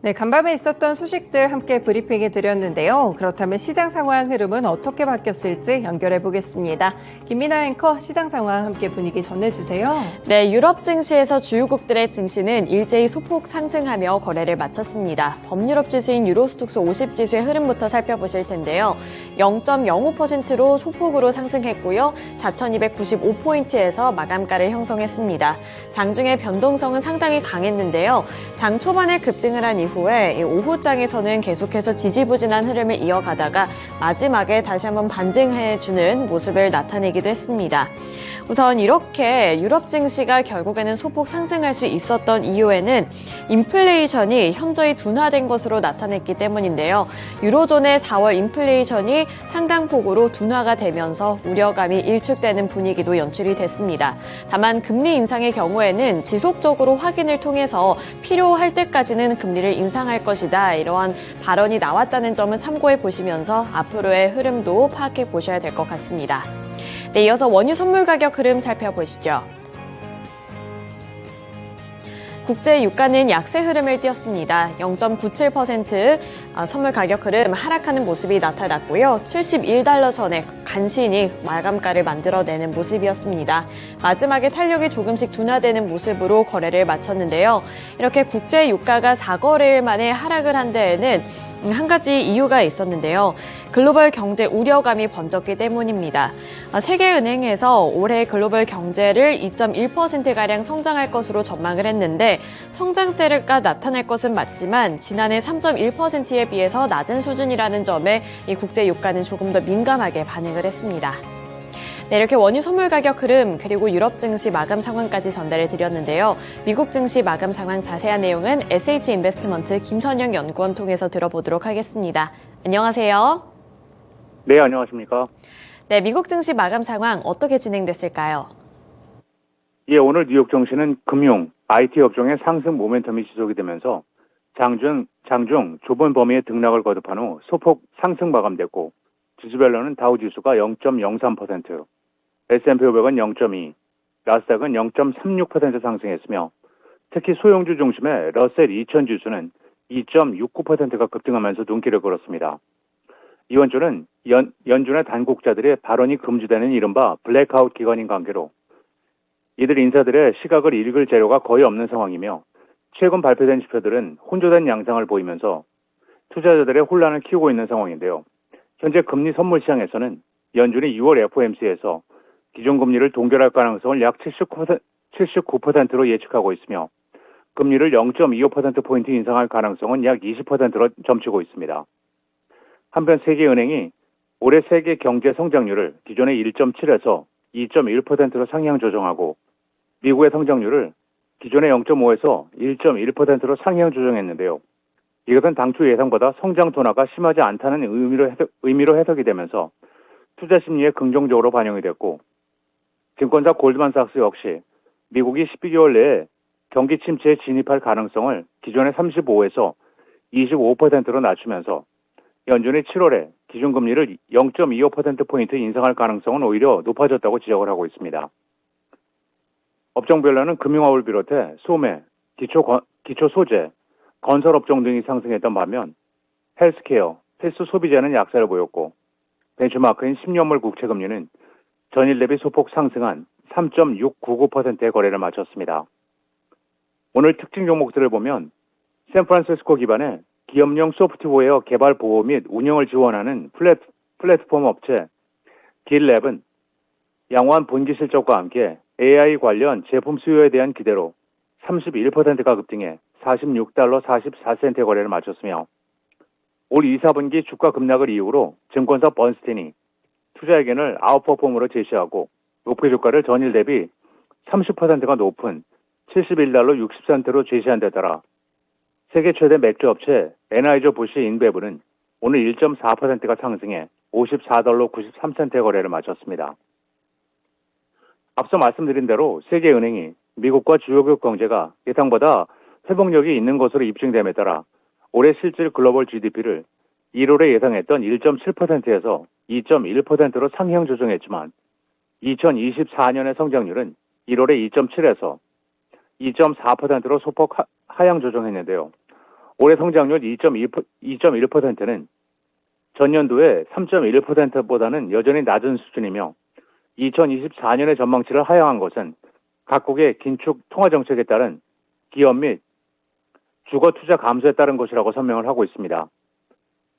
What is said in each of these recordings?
네, 간밤에 있었던 소식들 함께 브리핑해 드렸는데요. 그렇다면 시장 상황 흐름은 어떻게 바뀌었을지 연결해 보겠습니다. 김민아 앵커 시장 상황 함께 분위기 전해주세요. 네, 유럽 증시에서 주요국들의 증시는 일제히 소폭 상승하며 거래를 마쳤습니다. 범유럽 지수인 유로스톡스 50 지수의 흐름부터 살펴보실 텐데요. 0.05%로 소폭으로 상승했고요. 4,295포인트에서 마감가를 형성했습니다. 장중의 변동성은 상당히 강했는데요. 장 초반에 급등을 한 이후에 오후장에서는 계속해서 지지부진한 흐름을 이어가다가 마지막에 다시 한번 반등해주는 모습을 나타내기도 했습니다. 우선 이렇게 유럽 증시가 결국에는 소폭 상승할 수 있었던 이유에는 인플레이션이 현저히 둔화된 것으로 나타냈기 때문인데요. 유로존의 4월 인플레이션이 상당폭으로 둔화가 되면서 우려감이 일축되는 분위기도 연출이 됐습니다. 다만 금리 인상의 경우에는 지속적으로 확인을 통해서 필요할 때까지는 금리를 인상할 것이다. 이러한 발언이 나왔다는 점을 참고해 보시면서 앞으로의 흐름도 파악해 보셔야 될 것 같습니다. 네, 이어서 원유 선물 가격 흐름 살펴보시죠. 국제 유가는 약세 흐름을 띄었습니다. 0.97% 선물 가격 흐름 하락하는 모습이 나타났고요. 71달러 선에 간신히 마감가를 만들어내는 모습이었습니다. 마지막에 탄력이 조금씩 둔화되는 모습으로 거래를 마쳤는데요. 이렇게 국제 유가가 4거래일 만에 하락을 한 데에는 한 가지 이유가 있었는데요. 글로벌 경제 우려감이 번졌기 때문입니다. 세계은행에서 올해 글로벌 경제를 2.1%가량 성장할 것으로 전망을 했는데 성장세가 나타날 것은 맞지만 지난해 3.1%에 비해서 낮은 수준이라는 점에 이 국제 유가는 조금 더 민감하게 반응을 했습니다. 네, 이렇게 원유 선물 가격 흐름 그리고 유럽 증시 마감 상황까지 전달해 드렸는데요. 미국 증시 마감 상황 자세한 내용은 SH인베스트먼트 김선영 연구원 통해서 들어보도록 하겠습니다. 안녕하세요. 네, 안녕하십니까. 네, 미국 증시 마감 상황 어떻게 진행됐을까요? 예, 오늘 뉴욕 증시는 금융, IT 업종의 상승 모멘텀이 지속이 되면서 장중 좁은 범위의 등락을 거듭한 후 소폭 상승 마감됐고 지수별로는 다우 지수가 0.03%, S&P 500은 0.2, 나스닥은 0.36% 상승했으며 특히 소형주 중심의 러셀 2000 지수는 2.69%가 급등하면서 눈길을 끌었습니다. 이번 주는 연준의 단국자들의 발언이 금지되는 이른바 블랙아웃 기간인 관계로 이들 인사들의 시각을 읽을 재료가 거의 없는 상황이며 최근 발표된 지표들은 혼조된 양상을 보이면서 투자자들의 혼란을 키우고 있는 상황인데요. 현재 금리 선물 시장에서는 연준이 6월 FOMC에서 기존금리를 동결할 가능성을 약 79%로 예측하고 있으며 금리를 0.25%포인트 인상할 가능성은 약 20%로 점치고 있습니다. 한편 세계은행이 올해 세계 경제 성장률을 기존의 1.7에서 2.1%로 상향 조정하고 미국의 성장률을 기존의 0.5에서 1.1%로 상향 조정했는데요. 이것은 당초 예상보다 성장 둔화가 심하지 않다는 의미로 해석이 되면서 투자 심리에 긍정적으로 반영이 됐고 증권사 골드만삭스 역시 미국이 12개월 내에 경기 침체에 진입할 가능성을 기존의 35에서 25%로 낮추면서 연준이 7월에 기준금리를 0.25%포인트 인상할 가능성은 오히려 높아졌다고 지적을 하고 있습니다. 업종별로는 금융업을 비롯해 소매, 기초 소재, 건설업종 등이 상승했던 반면 헬스케어, 필수 소비재는 약세를 보였고 벤치마크인 10년물 국채금리는 전일 대비 소폭 상승한 3.699%의 거래를 마쳤습니다. 오늘 특징 종목들을 보면 샌프란시스코 기반의 기업용 소프트웨어 개발 보호 및 운영을 지원하는 플랫폼 업체 길랩은 양호한 분기 실적과 함께 AI 관련 제품 수요에 대한 기대로 31%가 급등해 46달러 44센트의 거래를 마쳤으며 올 2, 4분기 주가 급락을 이유로 증권사 번스틴이 투자 의견을 아웃퍼폼으로 제시하고 목표 주가를 전일 대비 30%가 높은 71달러 60센트로 제시한 데 따라 세계 최대 맥주 업체 에나이저부시 인베브는 오늘 1.4%가 상승해 54달러 93센트의 거래를 마쳤습니다. 앞서 말씀드린 대로 세계은행이 미국과 주요국 경제가 예상보다 회복력이 있는 것으로 입증됨에 따라 올해 실질 글로벌 GDP를 1월에 예상했던 1.7%에서 2.1%로 상향 조정했지만 2024년의 성장률은 1월에 2.7에서 2.4%로 소폭 하향 조정했는데요. 올해 성장률 2.1%는 전년도의 3.1%보다는 여전히 낮은 수준이며 2024년의 전망치를 하향한 것은 각국의 긴축 통화 정책에 따른 기업 및 주거 투자 감소에 따른 것이라고 설명을 하고 있습니다.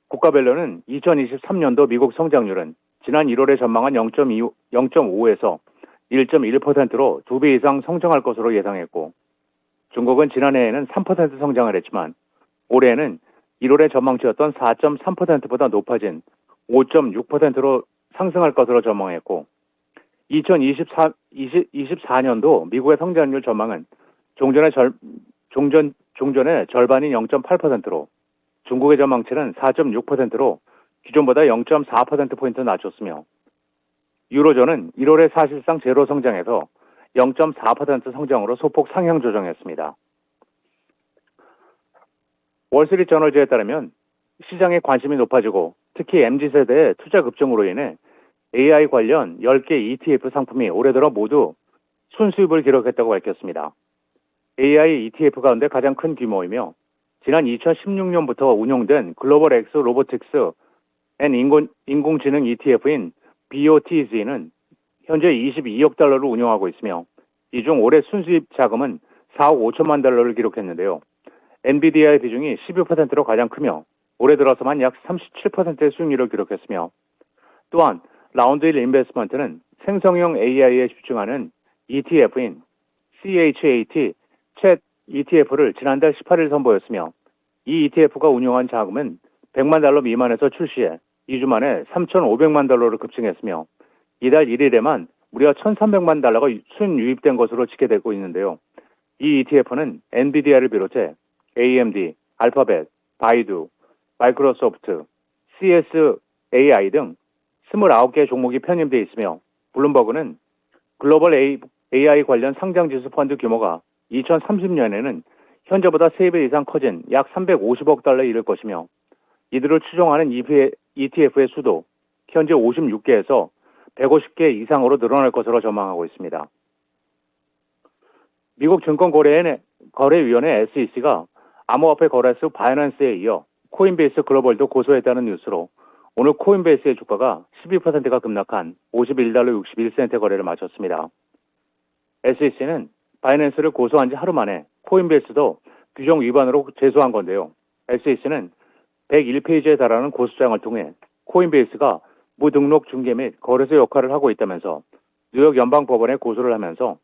국가별로는 2023년도 미국 성장률은 지난 1월에 전망한 0.5에서 1.1%로 2배 이상 성장할 것으로 예상했고, 중국은 지난해에는 3% 성장을 했지만 올해에는 1월의 전망치였던 4.3%보다 높아진 5.6%로 상승할 것으로 전망했고, 2024년도 미국의 성장률 전망은 종전의 절반인 0.8%로 중국의 전망치는 4.6%로 기존보다 0.4%포인트 낮췄으며, 유로존은 1월에 사실상 제로 성장해서 0.4% 성장으로 소폭 상향 조정했습니다. 월스트리트저널지에 따르면 시장의 관심이 높아지고 특히 MZ세대의 투자 급증으로 인해 AI 관련 10개 ETF 상품이 올해 들어 모두 순수입을 기록했다고 밝혔습니다. AI ETF 가운데 가장 큰 규모이며 지난 2016년부터 운용된 글로벌 엑스 로보틱스 앤 인공지능 ETF인 BOTZ는 현재 22억 달러를 운용하고 있으며 이 중 올해 순수입 자금은 4억 5천만 달러를 기록했는데요. 엔비디아의 비중이 12%로 가장 크며 올해 들어서만 약 37%의 수익률을 기록했으며, 또한 라운드 1 인베스트먼트는 생성형 AI에 집중하는 ETF인 CHAT 챗 ETF를 지난달 18일 선보였으며 이 ETF가 운용한 자금은 100만 달러 미만에서 출시해 2주 만에 3,500만 달러를 급증했으며 이달 1일에만 무려 1,300만 달러가 순유입된 것으로 집계되고 있는데요. 이 ETF는 엔비디아를 비롯해 AMD, 알파벳, 바이두, 마이크로소프트, CSAI 등 29개 종목이 편입되어 있으며 블룸버그는 글로벌 AI 관련 상장지수 펀드 규모가 2030년에는 현재보다 3배 이상 커진 약 350억 달러에 이를 것이며 이들을 추종하는 ETF의 수도 현재 56개에서 150개 이상으로 늘어날 것으로 전망하고 있습니다. 미국 증권거래위원회 SEC가 암호화폐 거래소 바이낸스에 이어 코인베이스 글로벌도 고소했다는 뉴스로 오늘 코인베이스의 주가가 12%가 급락한 51달러 61센트 거래를 마쳤습니다. SEC는 바이낸스를 고소한 지 하루 만에 코인베이스도 규정 위반으로 제소한 건데요. SEC는 101페이지에 달하는 고소장을 통해 코인베이스가 무등록 중개 및 거래소 역할을 하고 있다면서 뉴욕 연방법원에 고소를 하면서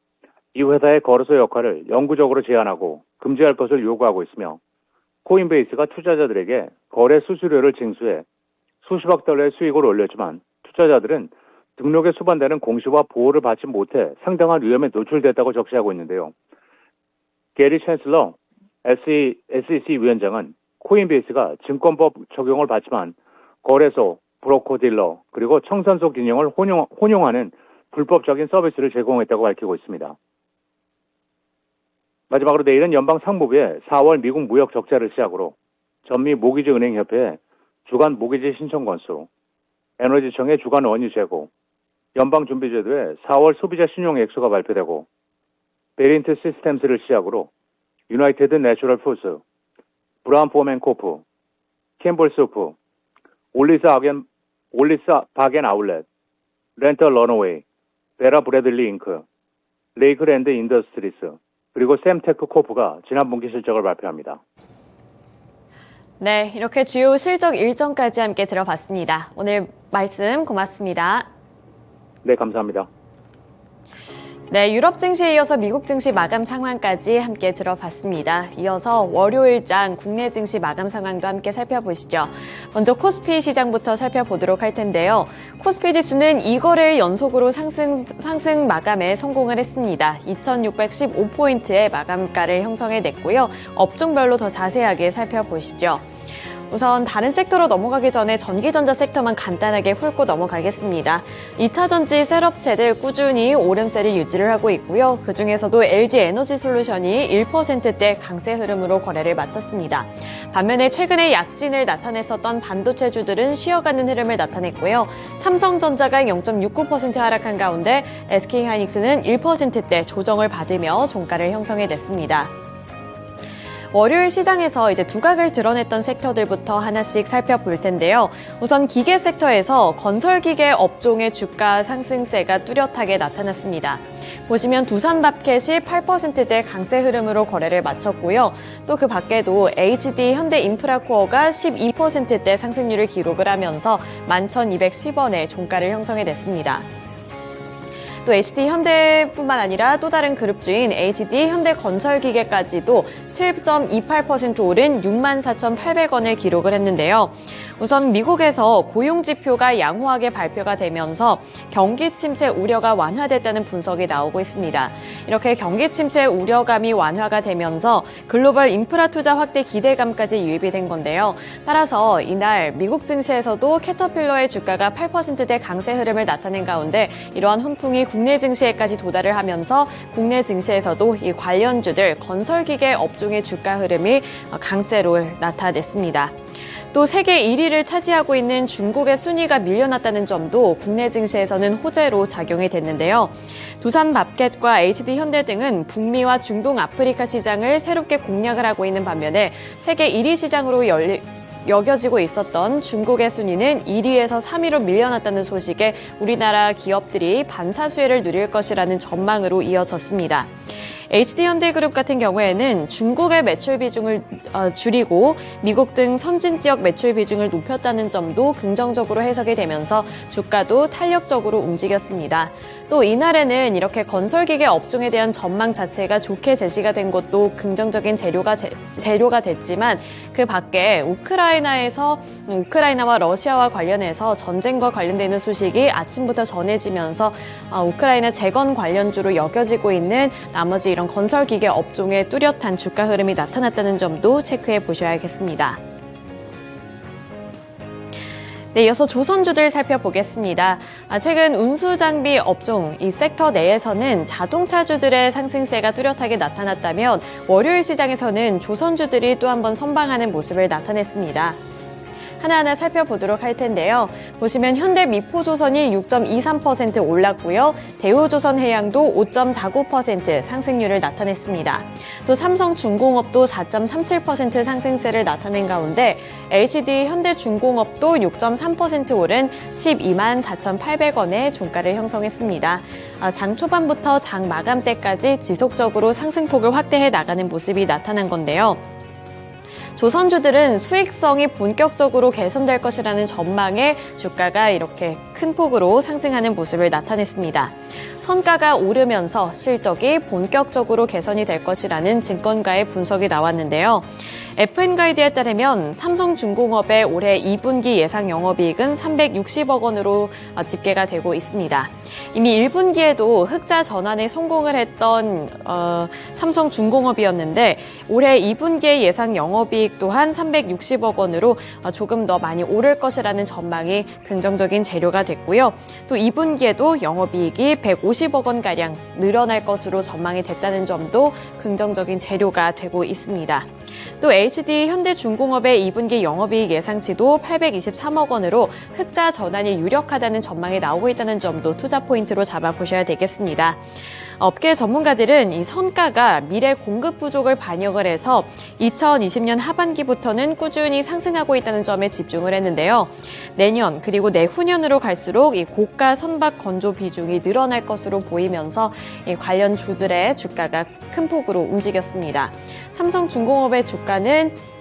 이 회사의 거래소 역할을 영구적으로 제한하고 금지할 것을 요구하고 있으며 코인베이스가 투자자들에게 거래 수수료를 징수해 수십억 달러의 수익을 올렸지만 투자자들은 등록에 수반되는 공시와 보호를 받지 못해 상당한 위험에 노출됐다고 적시하고 있는데요. 게리 챈슬러 SEC 위원장은 코인베이스가 증권법 적용을 받지만 거래소, 브로커딜러, 그리고 청산소 기능을 혼용하는 불법적인 서비스를 제공했다고 밝히고 있습니다. 마지막으로 내일은 연방상무부의 4월 미국 무역 적자를 시작으로 전미 모기지 은행협회의 주간 모기지 신청 건수, 에너지청의 주간 원유 재고, 연방준비제도의 4월 소비자 신용 액수가 발표되고 베린트 시스템스를 시작으로 유나이티드 내추럴 푸드, 브라운 포맨 코프, 캠벌 소프, 올리사 바겐 아울렛, 렌터 러너웨이, 베라 브래들리 잉크, 레이크랜드 인더스트리스, 그리고 샘테크 코프가 지난 분기 실적을 발표합니다. 네, 이렇게 주요 실적 일정까지 함께 들어봤습니다. 오늘 말씀 고맙습니다. 네, 감사합니다. 네, 유럽 증시에 이어서 미국 증시 마감 상황까지 함께 들어봤습니다. 이어서 월요일장 국내 증시 마감 상황도 함께 살펴보시죠. 먼저 코스피 시장부터 살펴보도록 할 텐데요. 코스피 지수는 2거래일 연속으로 상승 마감에 성공을 했습니다. 2,615포인트의 마감가를 형성해냈고요. 업종별로 더 자세하게 살펴보시죠. 우선 다른 섹터로 넘어가기 전에 전기전자 섹터만 간단하게 훑고 넘어가겠습니다. 2차전지 셀업체들 꾸준히 오름세를 유지를 하고 있고요. 그중에서도 LG에너지솔루션이 1%대 강세 흐름으로 거래를 마쳤습니다. 반면에 최근에 약진을 나타냈었던 반도체주들은 쉬어가는 흐름을 나타냈고요. 삼성전자가 0.69% 하락한 가운데 SK하이닉스는 1%대 조정을 받으며 종가를 형성해냈습니다. 월요일 시장에서 이제 두각을 드러냈던 섹터들부터 하나씩 살펴볼 텐데요. 우선 기계 섹터에서 건설기계 업종의 주가 상승세가 뚜렷하게 나타났습니다. 보시면 두산마켓이 8%대 강세 흐름으로 거래를 마쳤고요. 또 그 밖에도 HD 현대인프라코어가 12%대 상승률을 기록을 하면서 11,210원의 종가를 형성해냈습니다. 또 HD 현대뿐만 아니라 또 다른 그룹주인 HD 현대건설기계까지도 7.28% 오른 64,800원을 기록을 했는데요. 우선 미국에서 고용지표가 양호하게 발표가 되면서 경기 침체 우려가 완화됐다는 분석이 나오고 있습니다. 이렇게 경기 침체 우려감이 완화가 되면서 글로벌 인프라 투자 확대 기대감까지 유입이 된 건데요. 따라서 이날 미국 증시에서도 캐터필러의 주가가 8%대 강세 흐름을 나타낸 가운데 이러한 훈풍이 국내 증시에까지 도달을 하면서 국내 증시에서도 이 관련주들 건설기계 업종의 주가 흐름이 강세로 나타냈습니다. 또 세계 1위를 차지하고 있는 중국의 순위가 밀려났다는 점도 국내 증시에서는 호재로 작용이 됐는데요. 두산마켓과 HD 현대 등은 북미와 중동 아프리카 시장을 새롭게 공략을 하고 있는 반면에 세계 1위 시장으로 여겨지고 있었던 중국의 순위는 1위에서 3위로 밀려났다는 소식에 우리나라 기업들이 반사수혜를 누릴 것이라는 전망으로 이어졌습니다. HD현대그룹 같은 경우에는 중국의 매출 비중을 줄이고 미국 등 선진 지역 매출 비중을 높였다는 점도 긍정적으로 해석이 되면서 주가도 탄력적으로 움직였습니다. 또 이날에는 이렇게 건설기계 업종에 대한 전망 자체가 좋게 제시가 된 것도 긍정적인 재료가 됐지만 그 밖에 우크라이나와 러시아와 관련해서 전쟁과 관련되는 소식이 아침부터 전해지면서 우크라이나 재건 관련주로 여겨지고 있는 나머지 이런 건설기계 업종의 뚜렷한 주가 흐름이 나타났다는 점도 체크해 보셔야겠습니다. 네, 이어서 조선주들 살펴보겠습니다. 최근 운수장비 업종, 이 섹터 내에서는 자동차주들의 상승세가 뚜렷하게 나타났다면 월요일 시장에서는 조선주들이 또 한 번 선방하는 모습을 나타냈습니다. 하나하나 살펴보도록 할 텐데요. 보시면 현대미포조선이 6.23% 올랐고요. 대우조선해양도 5.49% 상승률을 나타냈습니다. 또 삼성중공업도 4.37% 상승세를 나타낸 가운데 HD 현대중공업도 6.3% 오른 12만 4,800원의 종가를 형성했습니다. 장 초반부터 장 마감 때까지 지속적으로 상승폭을 확대해 나가는 모습이 나타난 건데요. 조선주들은 수익성이 본격적으로 개선될 것이라는 전망에 주가가 이렇게 큰 폭으로 상승하는 모습을 나타냈습니다. 선가가 오르면서 실적이 본격적으로 개선이 될 것이라는 증권가의 분석이 나왔는데요. FN가이드에 따르면 삼성중공업의 올해 2분기 예상 영업이익은 360억 원으로 집계가 되고 있습니다. 이미 1분기에도 흑자 전환에 성공을 했던 삼성중공업이었는데 올해 2분기의 예상 영업이익 또한 360억 원으로 조금 더 많이 오를 것이라는 전망이 긍정적인 재료가 됐고요. 또 2분기에도 영업이익이 150억 원가량 늘어날 것으로 전망이 됐다는 점도 긍정적인 재료가 되고 있습니다. 또 HD 현대중공업의 2분기 영업이익 예상치도 823억 원으로 흑자 전환이 유력하다는 전망이 나오고 있다는 점도 투자 포인트로 잡아보셔야 되겠습니다. 업계 전문가들은 이 선가가 미래 공급 부족을 반영을 해서 2020년 하반기부터는 꾸준히 상승하고 있다는 점에 집중을 했는데요. 내년 그리고 내후년으로 갈수록 이 고가 선박 건조 비중이 늘어날 것으로 보이면서 이 관련 주들의 주가가 큰 폭으로 움직였습니다. 삼성중공업의 주가는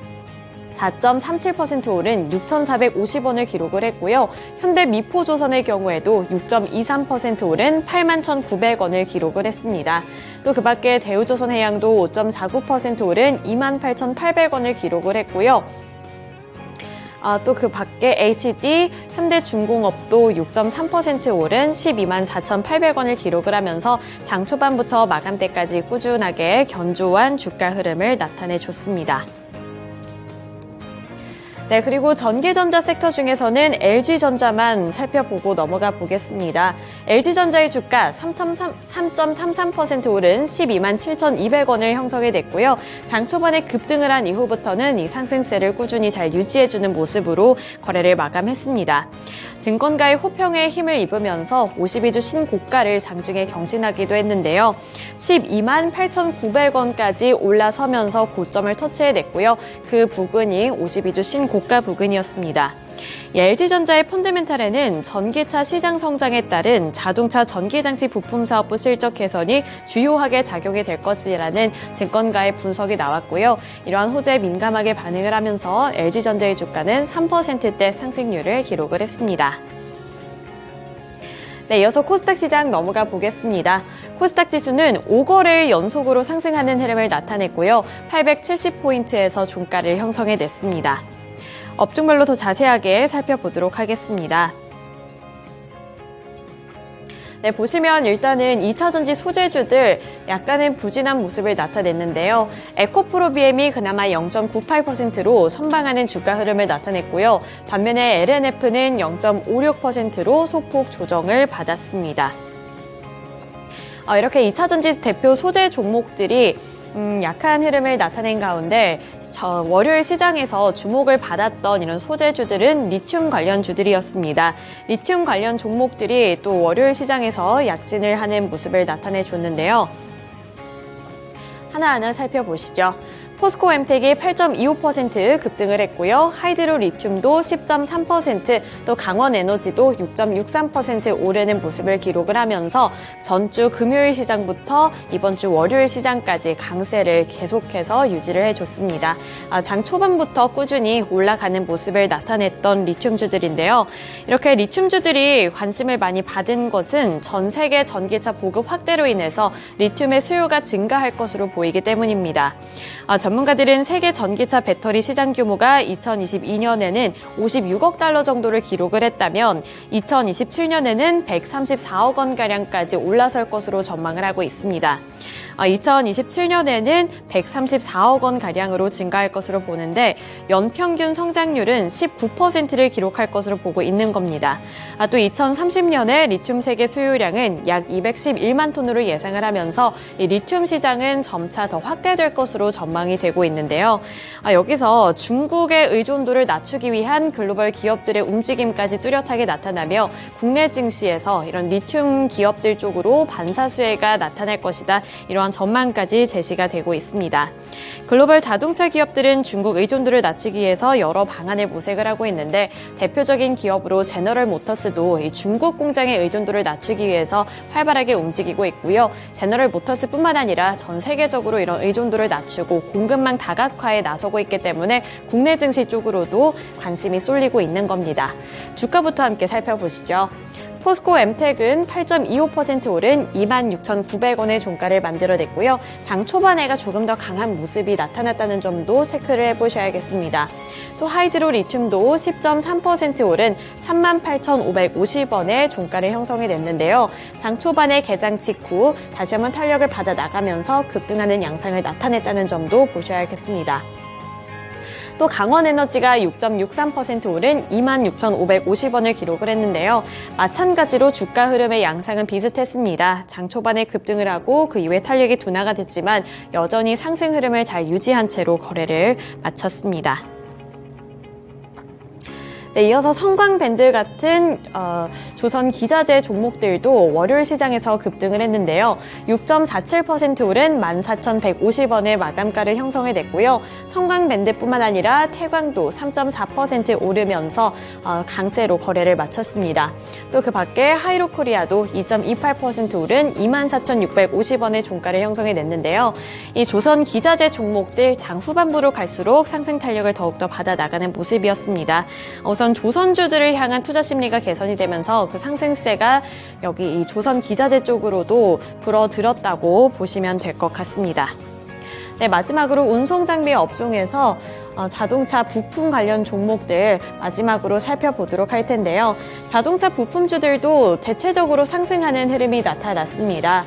4.37% 오른 6,450원을 기록을 했고요. 현대미포조선의 경우에도 6.23% 오른 81,900원을 기록을 했습니다. 또 그 밖에 대우조선해양도 5.49% 오른 28,800원을 기록을 했고요. 또 그 밖에 HD 현대중공업도 6.3% 오른 12만 4,800원을 기록을 하면서 장 초반부터 마감 때까지 꾸준하게 견조한 주가 흐름을 나타내줬습니다. 네, 그리고 전기전자 섹터 중에서는 LG전자만 살펴보고 넘어가 보겠습니다. LG전자의 주가 3.33% 오른 12만 7,200원을 형성해 냈고요. 장 초반에 급등을 한 이후부터는 이 상승세를 꾸준히 잘 유지해주는 모습으로 거래를 마감했습니다. 증권가의 호평에 힘을 입으면서 52주 신고가를 장중에 경신하기도 했는데요. 12만 8,900원까지 올라서면서 고점을 터치해냈고요. 그 부근이 52주 신고가 부근이었습니다. LG전자의 펀더멘탈에는 전기차 시장 성장에 따른 자동차 전기장치 부품 사업부 실적 개선이 주요하게 작용이 될 것이라는 증권가의 분석이 나왔고요. 이러한 호재에 민감하게 반응을 하면서 LG전자의 주가는 3%대 상승률을 기록을 했습니다. 네, 이어서 코스닥 시장 넘어가 보겠습니다. 코스닥 지수는 5거래일 연속으로 상승하는 흐름을 나타냈고요. 870포인트에서 종가를 형성해냈습니다. 업종별로 더 자세하게 살펴보도록 하겠습니다. 네, 보시면 일단은 2차전지 소재주들 약간은 부진한 모습을 나타냈는데요. 에코프로비엠이 그나마 0.98%로 선방하는 주가 흐름을 나타냈고요. 반면에 LNF는 0.56%로 소폭 조정을 받았습니다. 이렇게 2차전지 대표 소재 종목들이 약한 흐름을 나타낸 가운데 월요일 시장에서 주목을 받았던 이런 소재주들은 리튬 관련 주들이었습니다. 리튬 관련 종목들이 또 월요일 시장에서 약진을 하는 모습을 나타내줬는데요. 하나하나 살펴보시죠. 포스코엠텍이 8.25% 급등을 했고요. 하이드로 리튬도 10.3%, 또 강원에너지도 6.63% 오르는 모습을 기록을 하면서 전주 금요일 시장부터 이번 주 월요일 시장까지 강세를 계속해서 유지를 해줬습니다. 장 초반부터 꾸준히 올라가는 모습을 나타냈던 리튬주들인데요. 이렇게 리튬주들이 관심을 많이 받은 것은 전 세계 전기차 보급 확대로 인해서 리튬의 수요가 증가할 것으로 보이기 때문입니다. 전문가들은 세계 전기차 배터리 시장 규모가 2022년에는 56억 달러 정도를 기록을 했다면 2027년에는 134억 원가량까지 올라설 것으로 전망을 하고 있습니다. 2027년에는 134억 원가량으로 증가할 것으로 보는데 연평균 성장률은 19%를 기록할 것으로 보고 있는 겁니다. 또 2030년에 리튬 세계 수요량은 약 211만 톤으로 예상을 하면서 이 리튬 시장은 점차 더 확대될 것으로 전망이 되고 있는데요. 여기서 중국의 의존도를 낮추기 위한 글로벌 기업들의 움직임까지 뚜렷하게 나타나며 국내 증시에서 이런 리튬 기업들 쪽으로 반사수혜가 나타날 것이다. 이러한 전망까지 제시가 되고 있습니다. 글로벌 자동차 기업들은 중국 의존도를 낮추기 위해서 여러 방안을 모색을 하고 있는데 대표적인 기업으로 제너럴 모터스도 이 중국 공장의 의존도를 낮추기 위해서 활발하게 움직이고 있고요. 제너럴 모터스뿐만 아니라 전 세계적으로 이런 의존도를 낮추고 공급망 다각화에 나서고 있기 때문에 국내 증시 쪽으로도 관심이 쏠리고 있는 겁니다. 주가부터 함께 살펴보시죠. 포스코엠텍은 8.25% 오른 26,900원의 종가를 만들어냈고요. 장 초반에가 조금 더 강한 모습이 나타났다는 점도 체크를 해보셔야겠습니다. 또 하이드로 리튬도 10.3% 오른 38,550원의 종가를 형성해냈는데요. 장 초반에 개장 직후 다시 한번 탄력을 받아 나가면서 급등하는 양상을 나타냈다는 점도 보셔야겠습니다. 또 강원에너지가 6.63% 오른 26,550원을 기록을 했는데요. 마찬가지로 주가 흐름의 양상은 비슷했습니다. 장 초반에 급등을 하고 그 이후에 탄력이 둔화가 됐지만 여전히 상승 흐름을 잘 유지한 채로 거래를 마쳤습니다. 네, 이어서 성광밴드 같은 조선 기자재 종목들도 월요일 시장에서 급등을 했는데요. 6.47% 오른 14,150원의 마감가를 형성해냈고요. 성광밴드뿐만 아니라 태광도 3.4% 오르면서 강세로 거래를 마쳤습니다. 또 그 밖에 하이로코리아도 2.28% 오른 24,650원의 종가를 형성해냈는데요. 이 조선 기자재 종목들 장 후반부로 갈수록 상승 탄력을 더욱더 받아나가는 모습이었습니다. 우선 조선주들을 향한 투자 심리가 개선이 되면서 그 상승세가 여기 이 조선 기자재 쪽으로도 불어들었다고 보시면 될 것 같습니다. 네, 마지막으로 운송장비 업종에서 자동차 부품 관련 종목들 마지막으로 살펴보도록 할 텐데요. 자동차 부품주들도 대체적으로 상승하는 흐름이 나타났습니다.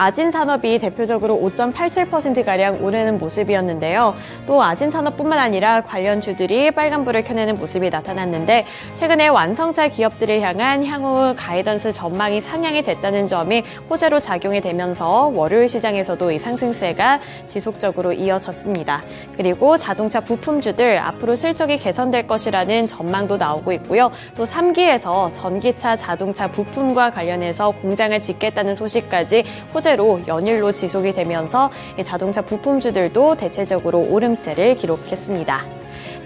아진 산업이 대표적으로 5.87%가량 오르는 모습이었는데요. 또 아진 산업뿐만 아니라 관련 주들이 빨간불을 켜내는 모습이 나타났는데 최근에 완성차 기업들을 향한 향후 가이던스 전망이 상향이 됐다는 점이 호재로 작용이 되면서 월요일 시장에서도 이 상승세가 지속적으로 이어졌습니다. 그리고 자동차 부품주들 앞으로 실적이 개선될 것이라는 전망도 나오고 있고요. 또 3기에서 전기차 자동차 부품과 관련해서 공장을 짓겠다는 소식까지 호재로 연일로 지속이 되면서 자동차 부품주들도 대체적으로 오름세를 기록했습니다.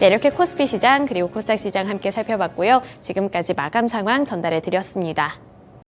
네, 이렇게 코스피 시장 그리고 코스닥 시장 함께 살펴봤고요. 지금까지 마감 상황 전달해 드렸습니다.